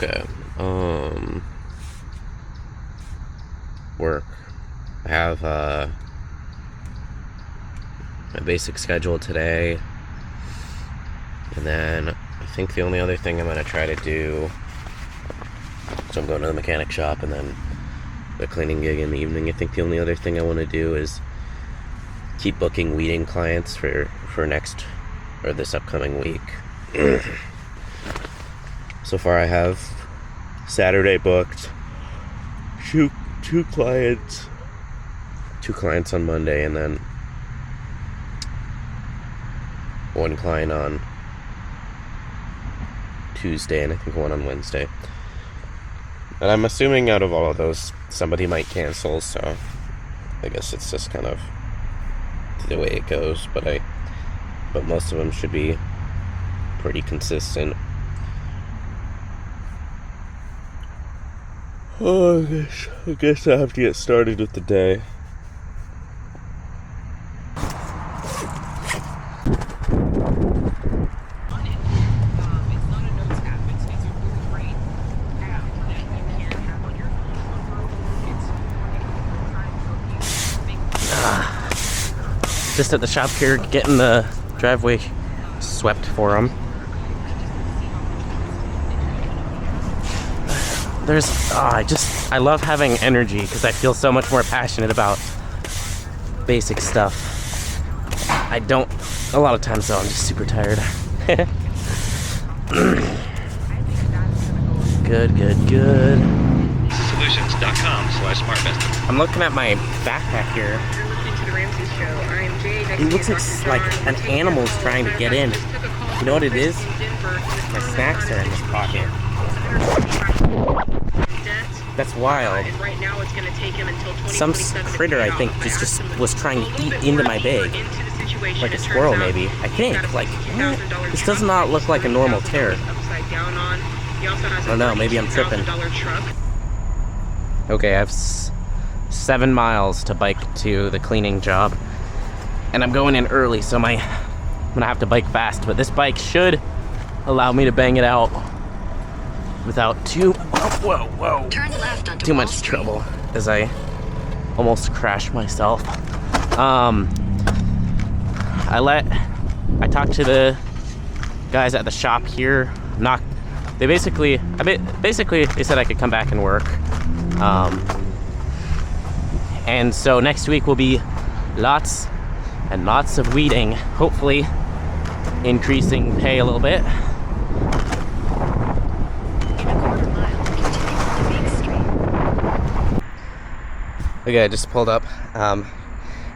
Okay. Work. I have my basic schedule today, and then I think the only other thing I'm gonna try to do. So I'm going to the mechanic shop and then the cleaning gig in the evening. I think the only other thing I want to do is keep booking weeding clients for this upcoming week. So far I have Saturday booked, two clients on Monday, and then one client on Tuesday, and I think one on Wednesday. And I'm assuming out of all of those, somebody might cancel, so I guess it's just kind of the way it goes, but most of them should be pretty consistent. Oh, I guess I have to get started with the day. Just at the shop here, getting the driveway swept for them. I love having energy because I feel so much more passionate about basic stuff. I don't, a lot of times though, I'm just super tired. Good. Solutions.com/smartbusiness. I'm looking at my backpack here. It looks like an animal's trying to get in. You know what it is? My snacks are in this pocket. That's wild. Some critter, I think, just was trying to eat into my bag. Like a squirrel, maybe. I think. Like, what? This does not look like a normal tear. I don't know, maybe I'm tripping. Okay, I have 7 miles to bike to the cleaning job. And I'm going in early, so I'm gonna have to bike fast. But this bike should allow me to bang it out without too much trouble, as I almost crashed myself. I talked to the guys at the shop here. They basically they said I could come back and work. And so next week will be lots and lots of weeding, hopefully increasing pay a little bit. Okay, I just pulled up.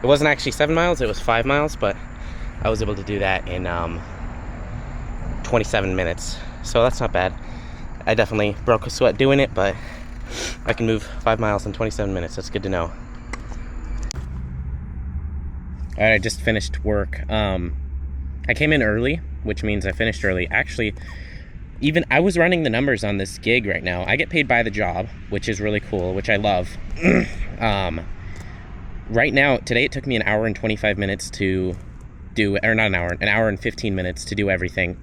It wasn't actually 7 miles, it was 5 miles, but I was able to do that in 27 minutes. So that's not bad. I definitely broke a sweat doing it, but I can move 5 miles in 27 minutes. That's good to know. All right, I just finished work. I came in early, which means I finished early. Actually, I was running the numbers on this gig right now. I get paid by the job, which is really cool, which I love. Right now, today it took me an hour and 25 minutes to do, or not an hour and 15 minutes to do everything.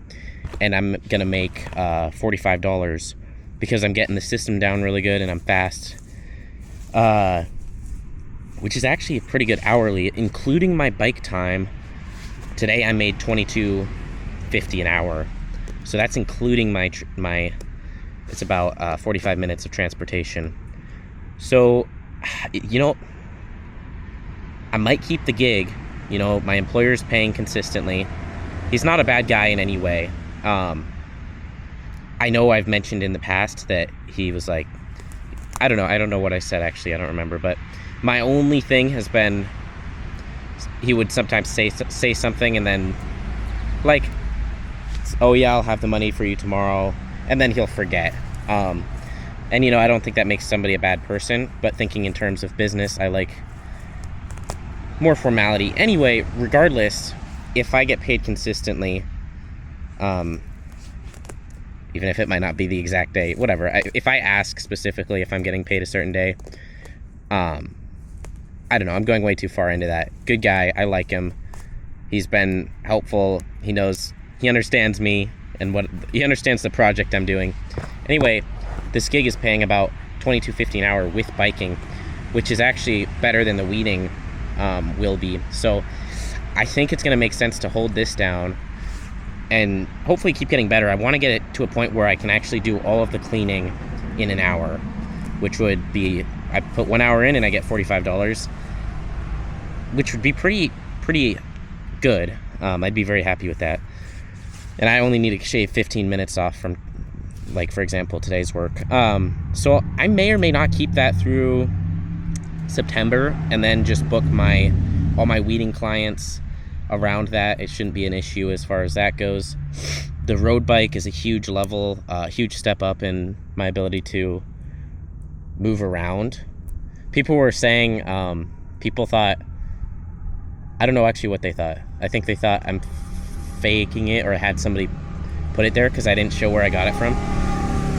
And I'm gonna make $45 because I'm getting the system down really good and I'm fast. Which is actually a pretty good hourly, including my bike time. Today I made $22.50 an hour. So that's including my it's about 45 minutes of transportation. So, you know, I might keep the gig. You know, my employer's paying consistently. He's not a bad guy in any way. I know I've mentioned in the past that he was like, I don't know what I said actually, I don't remember, but my only thing has been he would sometimes say something and then like, oh yeah, I'll have the money for you tomorrow, and then he'll forget. And you know, I don't think that makes somebody a bad person, but thinking in terms of business, I like more formality. Anyway, regardless, if I get paid consistently, even if it might not be the exact day, whatever, if I ask specifically if I'm getting paid a certain day, I don't know, I'm going way too far into that. Good guy, I like him. He's been helpful. He understands me and he understands the project I'm doing. Anyway, this gig is paying about $22.50 an hour with biking, which is actually better than the weeding will be. So I think it's going to make sense to hold this down and hopefully keep getting better. I want to get it to a point where I can actually do all of the cleaning in an hour, which would be, I put 1 hour in and I get $45, which would be pretty good. I'd be very happy with that. And I only need to shave 15 minutes off from, like, for example, today's work. So I may or may not keep that through September and then just book all my weeding clients around that. It shouldn't be an issue as far as that goes. The road bike is a huge huge step up in my ability to move around. People were saying, people thought, I don't know actually what they thought. I think they thought I'm faking it or had somebody put it there because I didn't show where I got it from.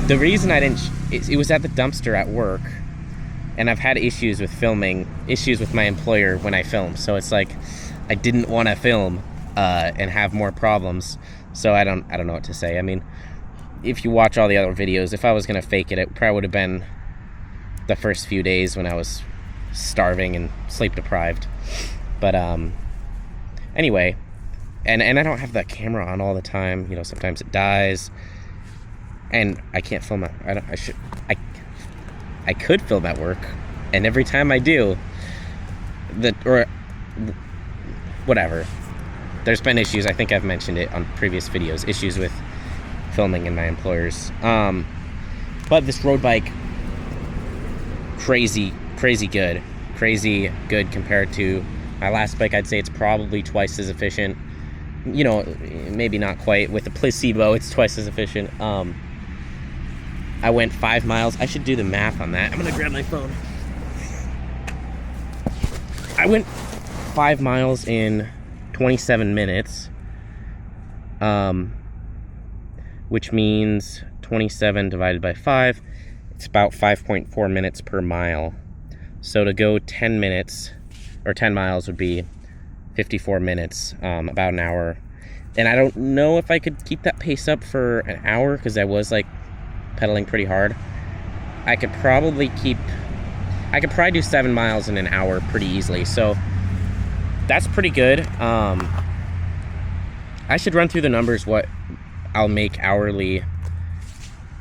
The reason I didn't, it was at the dumpster at work, and I've had issues with my employer when I film. So it's like, I didn't want to film and have more problems. So I don't know what to say. I mean, if you watch all the other videos, if I was going to fake it, it probably would have been the first few days when I was starving and sleep deprived. But anyway, and I don't have the camera on all the time. You know, sometimes it dies, and I can't film it. I could film at work, and every time I do, whatever. There's been issues. I think I've mentioned it on previous videos. Issues with filming in my employers. But this road bike, crazy good compared to my last bike. I'd say it's probably twice as efficient. You know, maybe not quite. With the placebo, it's twice as efficient. I went 5 miles. I should do the math on that. I'm gonna grab my phone. I went 5 miles in 27 minutes, which means 27 divided by 5, it's about 5.4 minutes per mile. So to go 10 minutes or 10 miles would be 54 minutes, about an hour. And I don't know if I could keep that pace up for an hour because I was like pedaling pretty hard. I could probably do 7 miles in an hour pretty easily. So that's pretty good. I should run through the numbers what I'll make hourly.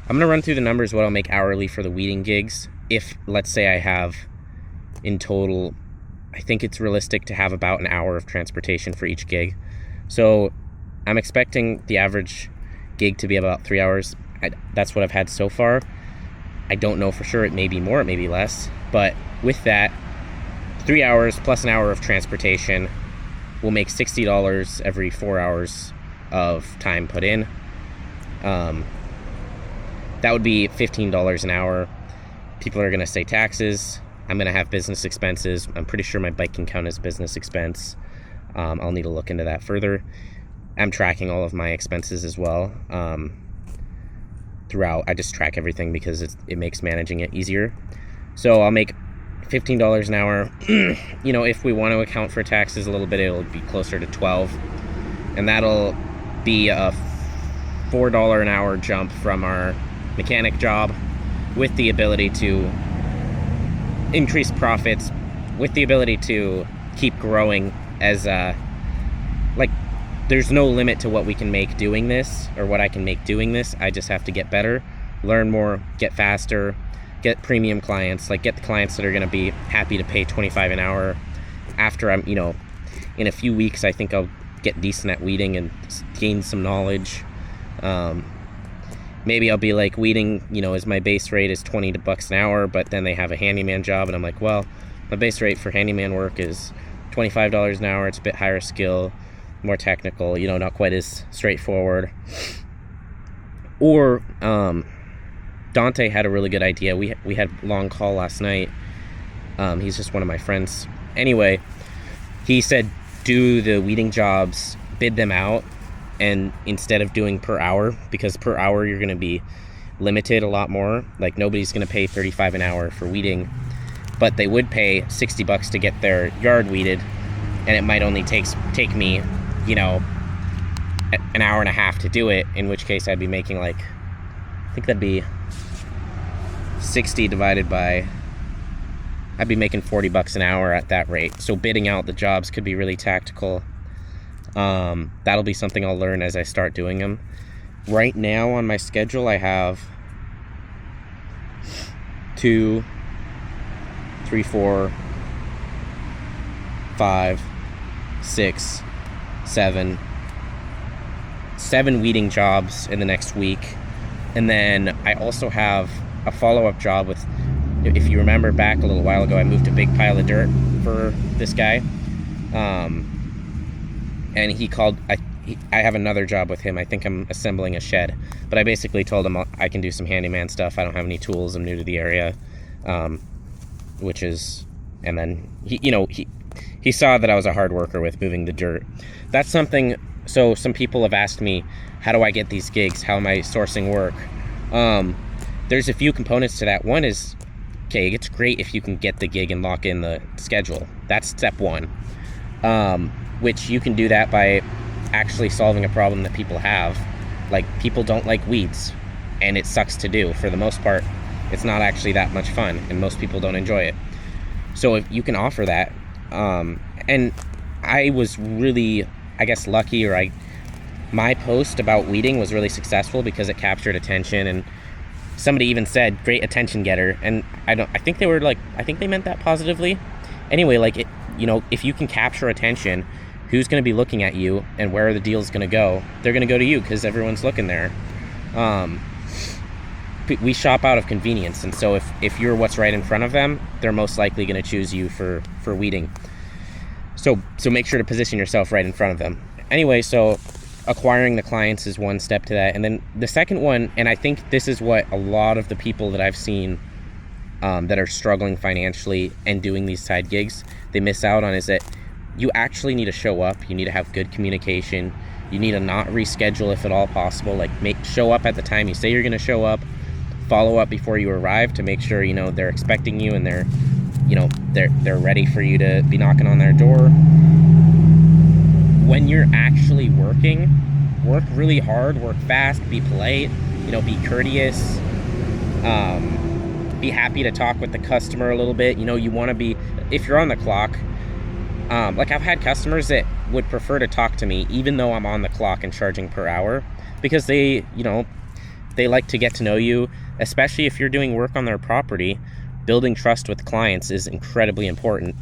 I'm gonna run through the numbers what I'll make hourly for the weeding gigs. If, let's say, I have in total, I think it's realistic to have about an hour of transportation for each gig. So I'm expecting the average gig to be about 3 hours. That's what I've had so far. I don't know for sure. It may be more, it may be less. But with that, 3 hours plus an hour of transportation will make $60 every 4 hours of time put in. That would be $15 an hour. People are going to say taxes. I'm going to have business expenses. I'm pretty sure my bike can count as business expense. I'll need to look into that further. I'm tracking all of my expenses as well. Throughout, I just track everything because it makes managing it easier. So I'll make $15 an hour. You know, if we want to account for taxes a little bit, it'll be closer to $12, and that'll be a $4 an hour jump from our mechanic job, with the ability to increase profits, with the ability to keep growing as like, there's no limit to what we can make doing this, or what I can make doing this. I just have to get better, learn more, get faster, get premium clients, like get the clients that are going to be happy to pay $25 an hour. After I'm, you know, in a few weeks, I think I'll get decent at weeding and gain some knowledge. Maybe I'll be like, weeding, you know, is my base rate is $20 an hour, but then they have a handyman job, and I'm like, well, my base rate for handyman work is $25 an hour. It's a bit higher skill, more technical, you know, not quite as straightforward. Or Dante had a really good idea. We had a long call last night. He's just one of my friends. Anyway, he said, do the weeding jobs, bid them out, and instead of doing per hour, because per hour you're going to be limited a lot more. Like, nobody's going to pay $35 an hour for weeding, but they would pay $60 to get their yard weeded, and it might only take me, you know, an hour and a half to do it, in which case I'd be making like, I think that'd be 60 divided by, I'd be making $40 an hour at that rate. So bidding out the jobs could be really tactical. That'll be something I'll learn as I start doing them. Right now on my schedule, I have 2, 3, 4, 5, 6, 7 weeding jobs in the next week. And then I also have a follow-up job with, if you remember back a little while ago, I moved a big pile of dirt for this guy. And he called, I have another job with him. I think I'm assembling a shed. But I basically told him I can do some handyman stuff. I don't have any tools. I'm new to the area. Which is, and then he saw that I was a hard worker with moving the dirt. That's something, so some people have asked me, how do I get these gigs? How am I sourcing work? There's a few components to that. One is, okay, it's great if you can get the gig and lock in the schedule. That's step one. Which you can do that by actually solving a problem that people have. Like, people don't like weeds, and it sucks to do. For the most part, it's not actually that much fun, and most people don't enjoy it. So if you can offer that, and I was really, I guess, lucky, or my post about weeding was really successful because it captured attention, and somebody even said, great attention getter, and I think they meant that positively. Anyway, like, it, if you can capture attention, who's going to be looking at you, and where are the deals going to go? They're going to go to you because everyone's looking there. We shop out of convenience, and so if you're what's right in front of them, they're most likely going to choose you for weeding. So make sure to position yourself right in front of them. Anyway, so acquiring the clients is one step to that. And then the second one, and I think this is what a lot of the people that I've seen that are struggling financially and doing these side gigs, they miss out on, is that you actually need to show up. You need to have good communication. You need to not reschedule if at all possible. Like, show up at the time you say you're going to show up. Follow up before you arrive to make sure they're expecting you and they're ready for you to be knocking on their door. When you're actually working, work really hard, work fast, be polite, be courteous, be happy to talk with the customer a little bit. You want to be, if you're on the clock, like, I've had customers that would prefer to talk to me even though I'm on the clock and charging per hour, because they like to get to know you, especially if you're doing work on their property. Building trust with clients is incredibly important.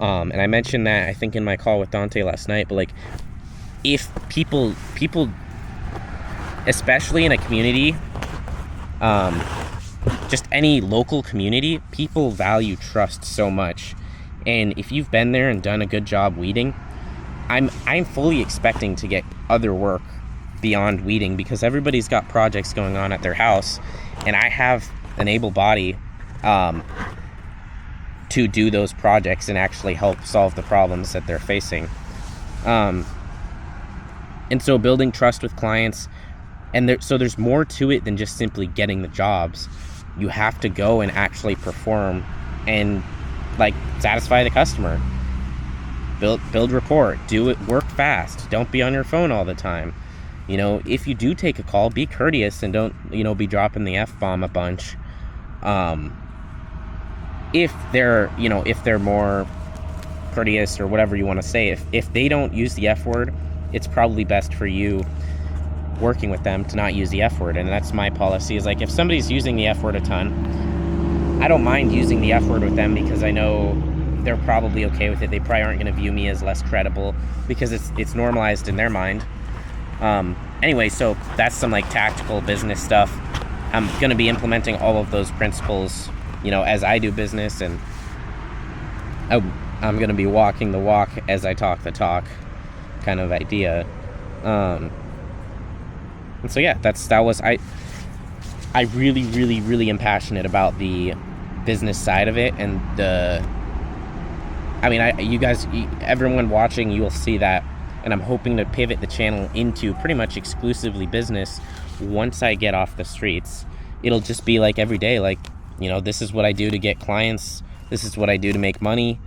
And I mentioned that, I think, in my call with Dante last night, but, like, if people, especially in a community, just any local community, people value trust so much. And if you've been there and done a good job weeding, I'm fully expecting to get other work beyond weeding, because everybody's got projects going on at their house, and I have an able body to do those projects and actually help solve the problems that they're facing. And so building trust with clients, and there's more to it than just simply getting the jobs. You have to go and actually perform and, like, satisfy the customer. Build rapport, do it, work fast, don't be on your phone all the time. If you do take a call, be courteous and don't, be dropping the F-bomb a bunch. If they're more courteous, or whatever you want to say, if they don't use the F word, it's probably best for you working with them to not use the F word. And that's my policy, is, like, if somebody's using the F word a ton, I don't mind using the F word with them, because I know they're probably okay with it. They probably aren't going to view me as less credible because it's normalized in their mind. Anyway, so that's some, like, tactical business stuff. I'm going to be implementing all of those principles, as I do business, and I'm going to be walking the walk as I talk the talk kind of idea. And so, yeah, I really, really, really am passionate about the business side of it, and you guys, everyone watching, you will see that, and I'm hoping to pivot the channel into pretty much exclusively business once I get off the streets. It'll just be like every day, like, this is what I do to get clients, this is what I do to make money,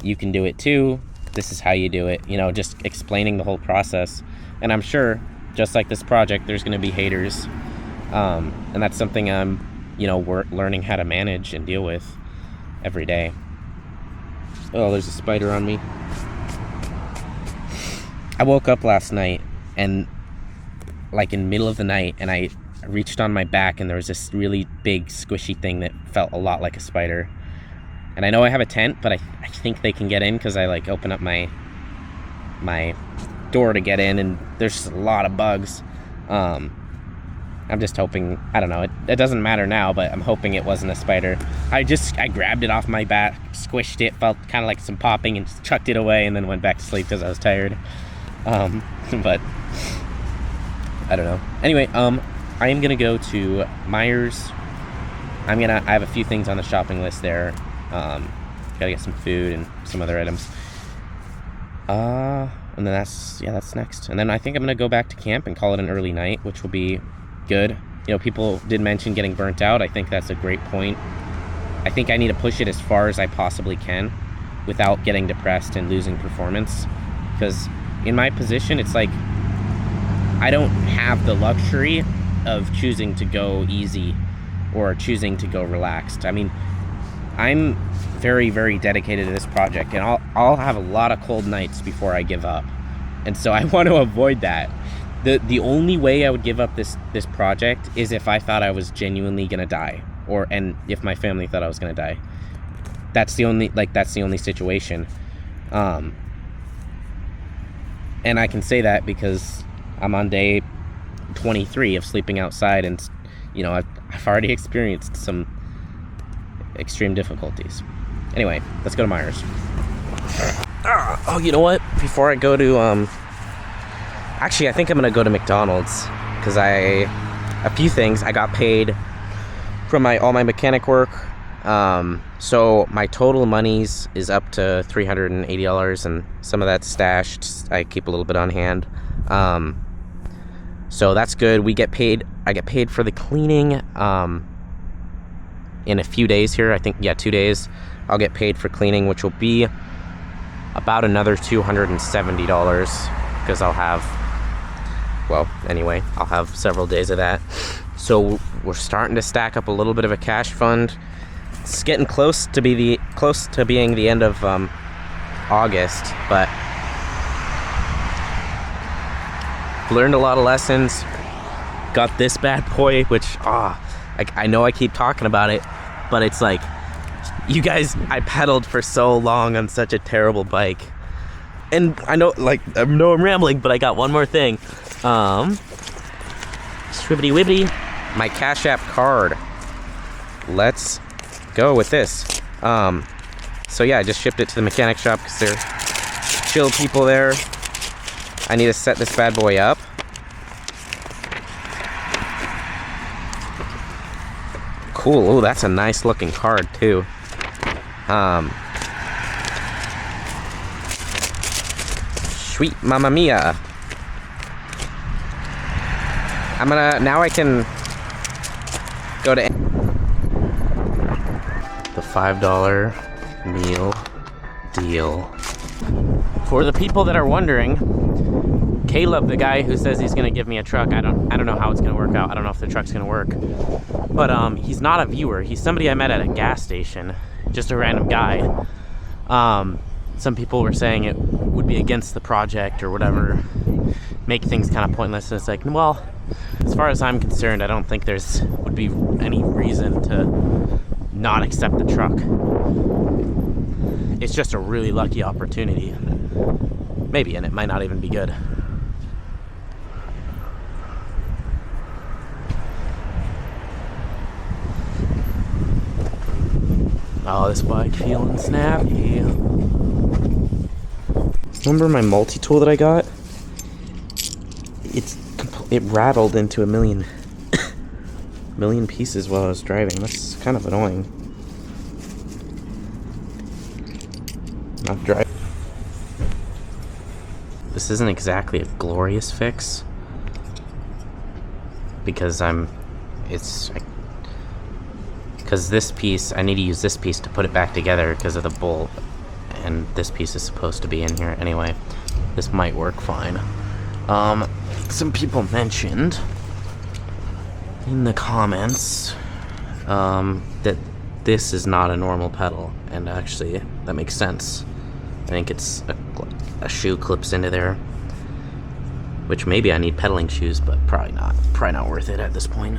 you can do it too, this is how you do it, just explaining the whole process. And I'm sure, just like this project, there's going to be haters, and that's something I'm you know, learning how to manage and deal with every day. Oh, there's a spider on me. I woke up last night and like in the middle of the night, and I reached on my back and there was this really big squishy thing that felt a lot like a spider. And I know I have a tent, but I think they can get in because I like open up my door to get in, and there's just a lot of bugs. I'm just hoping, I don't know, it doesn't matter now, but I'm hoping it wasn't a spider. I grabbed it off my back, squished it, felt kind of like some popping, and just chucked it away, and then went back to sleep because I was tired. But I don't know. Anyway, I am gonna go to Myers. I have a few things on the shopping list there. Gotta get some food and some other items. And then that's next. And then I think I'm gonna go back to camp and call it an early night, which will be good. You know, people did mention getting burnt out. I think that's a great point. I think I need to push it as far as I possibly can without getting depressed and losing performance. Because in my position, it's like I don't have the luxury of choosing to go easy or choosing to go relaxed. I mean, I'm very, very dedicated to this project, and I'll have a lot of cold nights before I give up. And so I want to avoid that. The only way I would give up this project is if I thought I was genuinely gonna die, and if my family thought I was gonna die. That's the only situation. And I can say that because I'm on day 23 of sleeping outside, and you know, I've already experienced some extreme difficulties. Anyway, let's go to Myers. Oh, you know what? Before I go to actually, I think I'm gonna go to McDonald's because a few things. I got paid from all my mechanic work. So my total monies is up to $380, and some of that's stashed. I keep a little bit on hand. So that's good. I get paid for the cleaning in a few days here. I think, 2 days. I'll get paid for cleaning, which will be about another $270 because I'll have several days of that. So we're starting to stack up a little bit of a cash fund. It's getting close to being the end of August, but learned a lot of lessons. Got this bad boy, which I know I keep talking about it, but it's like, you guys, I pedaled for so long on such a terrible bike. And I know I'm rambling, but I got one more thing. Swibbity wibbity, my Cashapp card. Let's go with this. So yeah, I just shipped it to the mechanic shop because they're chill people there. I need to set this bad boy up. Cool. Oh, that's a nice looking card too. Sweet mamma mia. Now I can go to the $5 meal deal. For the people that are wondering, Caleb, the guy who says he's gonna give me a truck, I don't know how it's gonna work out. I don't know if the truck's gonna work. But he's not a viewer. He's somebody I met at a gas station. Just a random guy. Some people were saying it would be against the project or whatever, make things kind of pointless. And it's like, well, as far as I'm concerned, I don't think would be any reason to not accept the truck. It's just a really lucky opportunity. Maybe, and it might not even be good. Oh, this bike feeling snappy. Remember my multi-tool that I got? It rattled into a million pieces while I was driving. That's kind of annoying. Not drive. This isn't exactly a glorious fix because because this piece, I need to use this piece to put it back together because of the bolt, and this piece is supposed to be in here anyway. This might work fine. Some people mentioned in the comments that this is not a normal pedal, and actually that makes sense. I think it's a shoe clips into there, which maybe I need pedaling shoes, but probably not worth it at this point.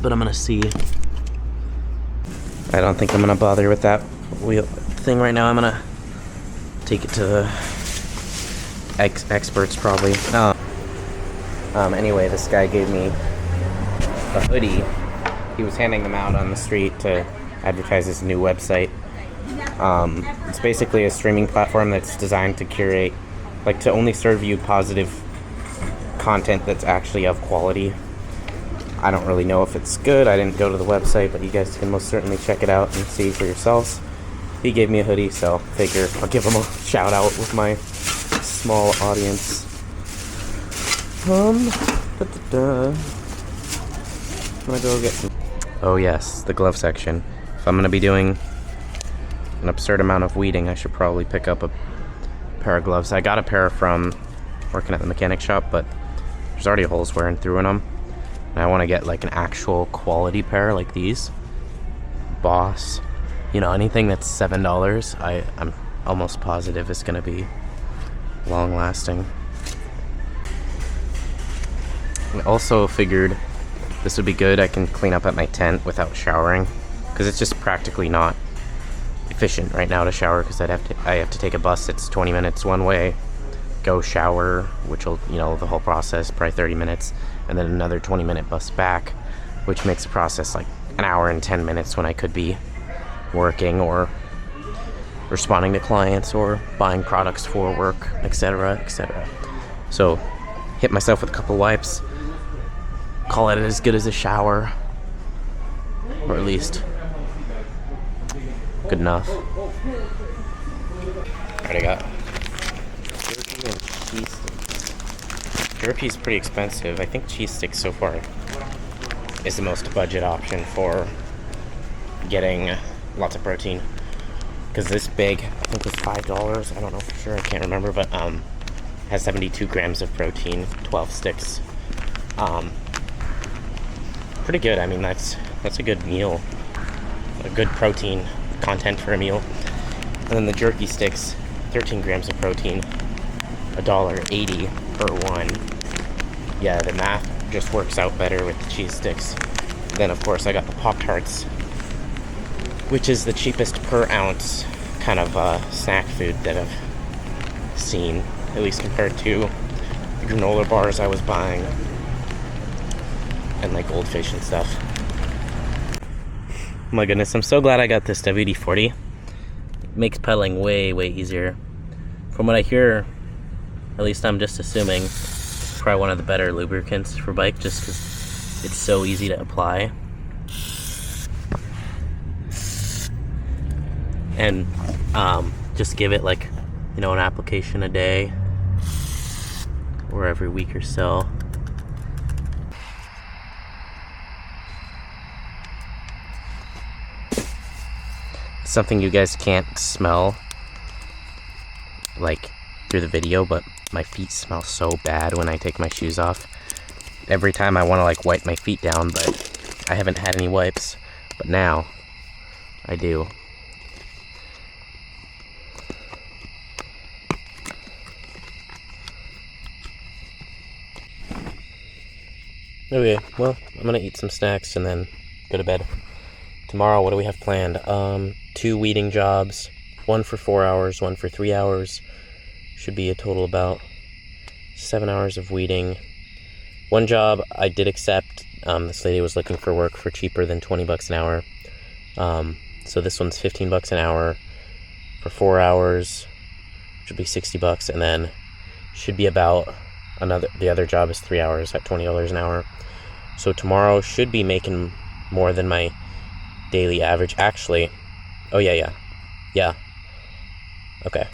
But I'm gonna see. I don't think I'm gonna bother with that wheel thing right now. I'm gonna take it to the experts probably. Anyway, this guy gave me a hoodie. He was handing them out on the street to advertise his new website. It's basically a streaming platform that's designed to curate, like, to only serve you positive content that's actually of quality. I don't really know if it's good. I didn't go to the website, but you guys can most certainly check it out and see for yourselves. He gave me a hoodie, so figure I'll give him a shout out with my small audience. I'm gonna go get some. Oh yes, the glove section. If I'm gonna be doing an absurd amount of weeding, I should probably pick up a pair of gloves. I got a pair from working at the mechanic shop, but there's already holes wearing through in them. And I want to get like an actual quality pair like these. Boss. You know, anything that's $7, I'm almost positive is going to be long lasting. I also figured this would be good. I can clean up at my tent without showering, because it's just practically not efficient right now to shower, because I have to take a bus. It's 20 minutes one way, go shower, which will, you know, the whole process probably 30 minutes, and then another 20-minute bus back, which makes the process like an hour and 10 minutes when I could be working or responding to clients or buying products for work, etc., etc. So hit myself with a couple wipes, call it as good as a shower, or at least good enough. Alright, I got jerky and cheese sticks. Jerky's pretty expensive. I think cheese sticks so far is the most budget option for getting lots of protein. Because this big, I think it's $5. I don't know for sure. I can't remember, but has 72 grams of protein, 12 sticks. Pretty good. I mean, that's a good meal, a good protein content for a meal. And then the jerky sticks, 13 grams of protein, $1.80 per one. Yeah, the math just works out better with the cheese sticks. Then of course I got the Pop-Tarts, which is the cheapest per ounce kind of snack food that I've seen, at least compared to the granola bars I was buying and like Goldfish and stuff. Oh my goodness, I'm so glad I got this WD-40. It makes pedaling way, way easier. From what I hear, at least I'm just assuming, it's probably one of the better lubricants for bike, just because it's so easy to apply. And just give it like, you know, an application a day or every week or so. Something you guys can't smell like through the video, but my feet smell so bad when I take my shoes off. Every time I want to like wipe my feet down, but I haven't had any wipes, but now I do. Okay, well, I'm gonna eat some snacks and then go to bed. Tomorrow, what do we have planned? 2 weeding jobs, one for 4 hours, one for 3 hours. Should be a total about 7 hours of weeding. One job I did accept. This lady was looking for work for cheaper than 20 bucks an hour. So this one's 15 bucks an hour for 4 hours, which would be 60 bucks, and then should be about the other job is 3 hours at $20 an hour. So tomorrow should be making more than my daily average. Actually, oh yeah. Okay,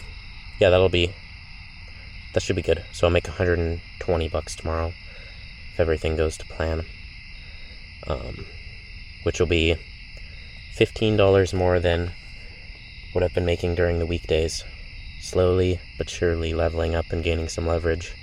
yeah, that should be good. So I'll make 120 bucks tomorrow if everything goes to plan, which will be $15 more than what I've been making during the weekdays. Slowly but surely leveling up and gaining some leverage.